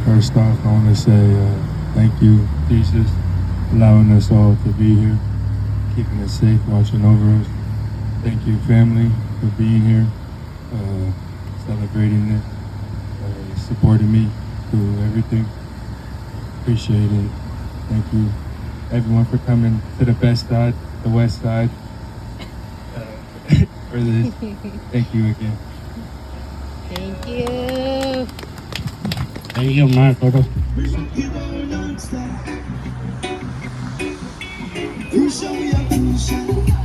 First off, I want to say thank you, Jesus, allowing us all to be here, keeping us safe, watching over us. Thank you, family, for being here, celebrating it, supporting me through everything. Appreciate it. Thank you, everyone, for coming to the best side, the west side, for this. Thank you again. Thank you. Thank you, MarkO.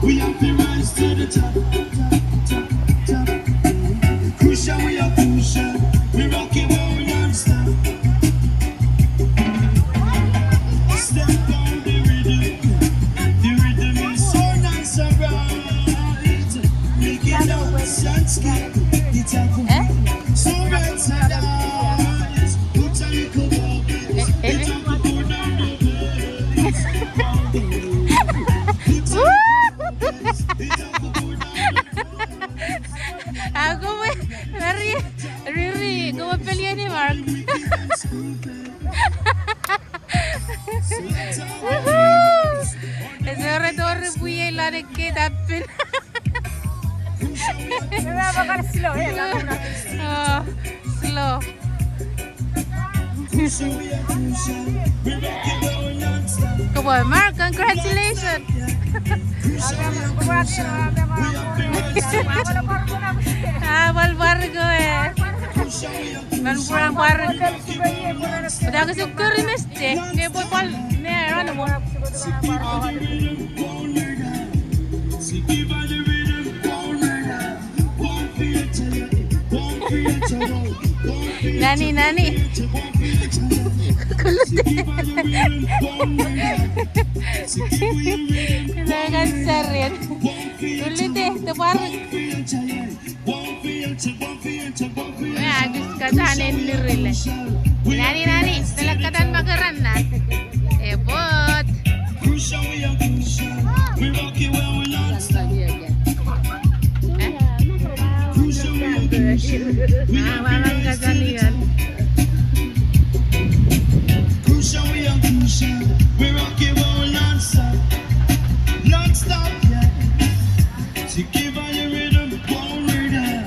We have to rise to the top, top, top, top. Crucial, we are crucial. We rock it world non-stop. Step on the rhythm. The rhythm is so nice and right. Make it dance and skip. It's a good so red and nice. Put a little more bass. It's a good and the bass. Aku Riri, kau pilih ni Mark. Zara dor buye lari ke tapin. Kenapa kan slow ya? Slow. Come on, Mark, congratulations. Bargo eh. Bargo. Udah aku syukur mesti. Dia boleh ni mana mo. Nani. Jangan serius. Sulit deh, terbaru. Ya, kasanin niril. Nani, telakatan makaran na. Ebot. Mamang kasanian. We rock it world non-stop, non-stop, yeah. So give all your rhythm, one murder.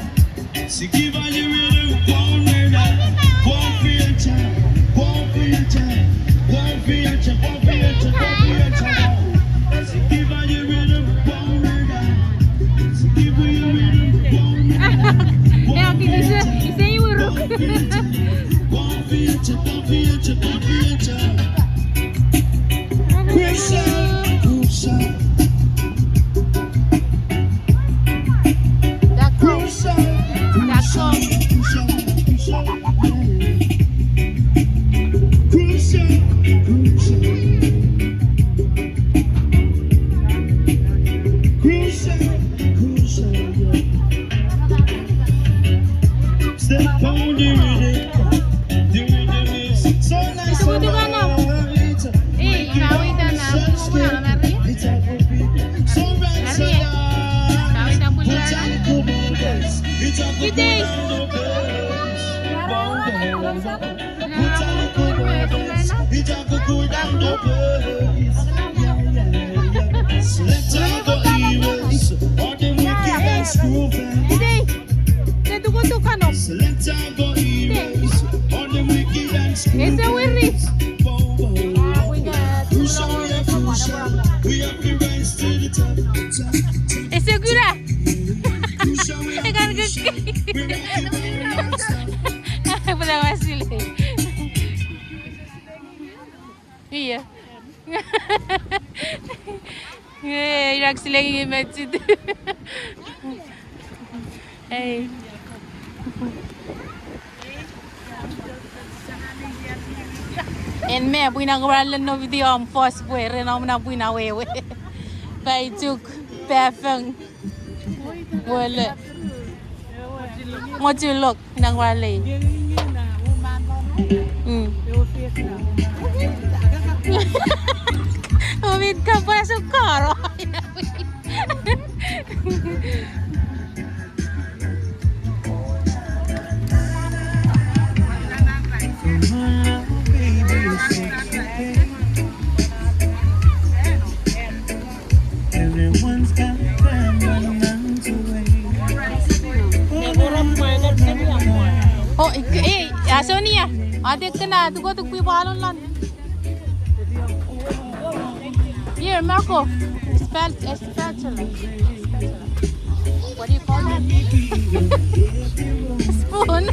So give all your rhythm, one murder. One for your child, one for your child, one for your child, one for your child, one for your child. So give all your rhythm, one murder. So give all your rhythm, one murder. Ya, kita isi uruk. One for your child, one for your child, one for your child. Step on the rhythm. The rhythm is so nice and right. Kawin na na. Muna na Mary. So right so nice. Kawin na pula na. It's a good Gide. Gide. Tutukan no. Ese Wirri. Ese gura. Ikan gede. Pada hasil. Iya. Irak lagi masjid. Hey. En me puina ngwalan no video am post boy rena na puina wewe. Pai tuk perfect. Wala. Mo julok nang wale. Umid ka pa sa karo. here. I think to go to people in London. Here, MarkO. Spatula. What do you call that? Spoon.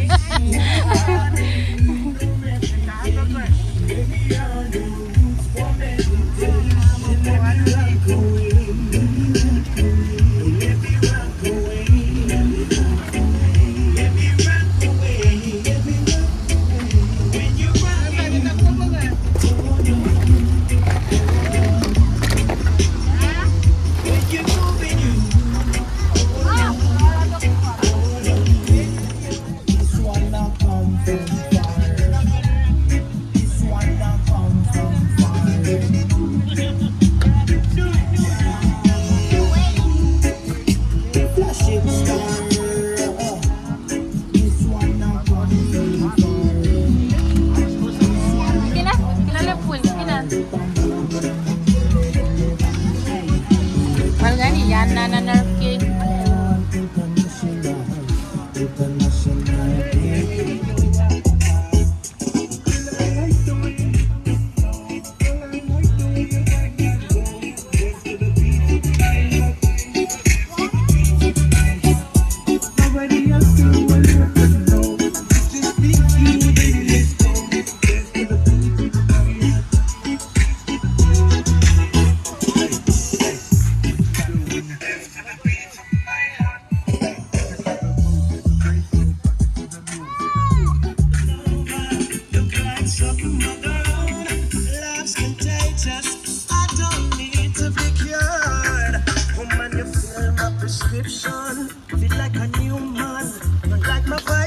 Feel like a new man, like my